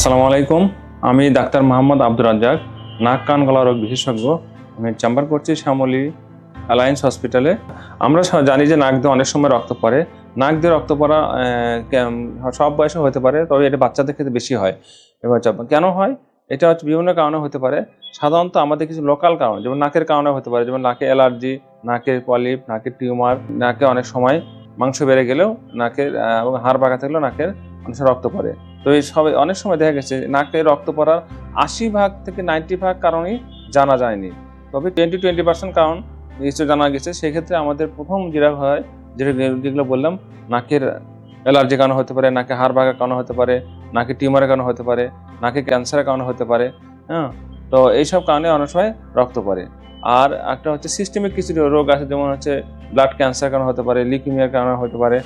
আসসালামু আলাইকুম। আমি ডাক্তার মোহাম্মদ আব্দুর রাজ্জাক, নাক কান গলা রোগ বিশেষজ্ঞ। আমি চেম্বার করছি শ্যামলী অ্যালায়েন্স হসপিটালে। আমরা জানি যে নাক দিয়ে অনেক সময় রক্ত পড়ে। নাক দিয়ে রক্ত পড়া সব বয়সে হতে পারে, তবে এটা বাচ্চাদের ক্ষেত্রে বেশি হয়। এবার কেন হয়? এটা হচ্ছে বিভিন্ন কারণে হতে পারে। সাধারণত আমাদের কিছু লোকাল কারণ, যেমন নাকের কারণে হতে পারে, যেমন নাকে অ্যালার্জি, নাকের পলিপ, নাকের টিউমার, নাকে অনেক সময় মাংস বেড়ে গেলেও নাকের এবং হাড় বাঁকা থাকলেও নাকের অনেক সময় রক্ত পড়ে। তো এই সব অনেক সময় দেখা গেছে নাকে রক্ত পড়ার 80 থেকে 90 কারণই জানা যায়নি, তবে 20% কারণ নিশ্চয় জানা গেছে। সেক্ষেত্রে আমাদের প্রথম যেটা হয়, যেগুলো বললাম, নাকের অ্যালার্জির কারণে হতে পারে, নাকে হাড় ভাঙার কারণে হতে পারে, নাকে টিউমারের কারণে হতে পারে, নাকে ক্যান্সারের কারণে হতে পারে। হ্যাঁ, তো এইসব কারণে অনেক সময় রক্ত পড়ে। আর একটা হচ্ছে সিস্টেমিক কিছু রোগ আছে, যেমন হচ্ছে ব্লাড ক্যান্সারের কারণে হতে পারে, লিউকেমিয়ার কারণে হতে পারে।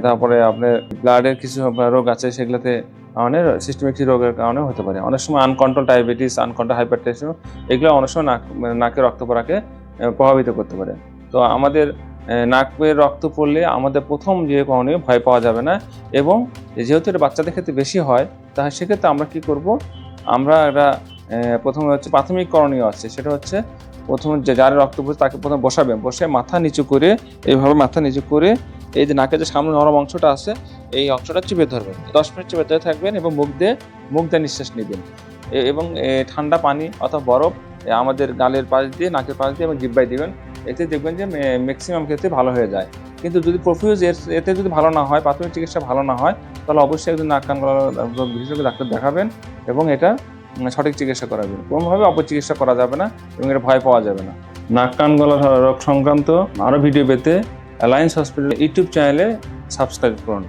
তারপরে আপনার ব্লাডের কিছু রোগ আছে, সেগুলোতে কারণে সিস্টেমিক রোগের কারণে হতে পারে। অনেক সময় আনকন্ট্রোল ডায়াবেটিস, আনকন্ট্রোল হাইপারটেনশন, এগুলো অনেক সময় নাকে রক্ত পড়াকে প্রভাবিত করতে পারে। তো আমাদের নাকে রক্ত পড়লে আমাদের প্রথম যে করণীয়, ভয় পাওয়া যাবে না। এবং যেহেতু এটা বাচ্চাদের ক্ষেত্রে বেশি হয়, তাহলে সেক্ষেত্রে আমরা কি করব? আমরা একটা প্রথমে হচ্ছে প্রাথমিক করণীয় আছে, সেটা হচ্ছে প্রথমে যার রক্ত পড়ছে তাকে প্রথমে বসে মাথা নিচু করে, এইভাবে মাথা নিচু করে এই যে নাকের যে সামনে নরম অংশটা আছে, এই অংশটা চেপে ধরবেন। 10 মিনিট চেপে ধরে থাকবেন এবং মুখ দিয়ে নিঃশ্বাস নেবেন। এবং ঠান্ডা পানি অথবা বরফ আমাদের গালের পাশ দিয়ে, নাকের পাশ দিয়ে এবং জিহ্বায় দিবেন। এতে দেখবেন যে ম্যাক্সিমাম ক্ষেত্রে ভালো হয়ে যায়। কিন্তু যদি প্রফিউজ এতে যদি ভালো না হয়, প্রাথমিক চিকিৎসা ভালো না হয়, তাহলে অবশ্যই একজন নাক কান গলা রোগ বিশেষজ্ঞ ডাক্তার দেখাবেন এবং এটা সঠিক চিকিৎসা করাবেন। কোনোভাবে অপচিকিৎসা করা যাবে না এবং এটা ভয় পাওয়া যাবে না। নাক কান গলা রোগ সংক্রান্ত আরও ভিডিও পেতে অ্যালায়েন্স হসপিটাল ইউটিউব চ্যানেলে সাবস্ক্রাইব করুন।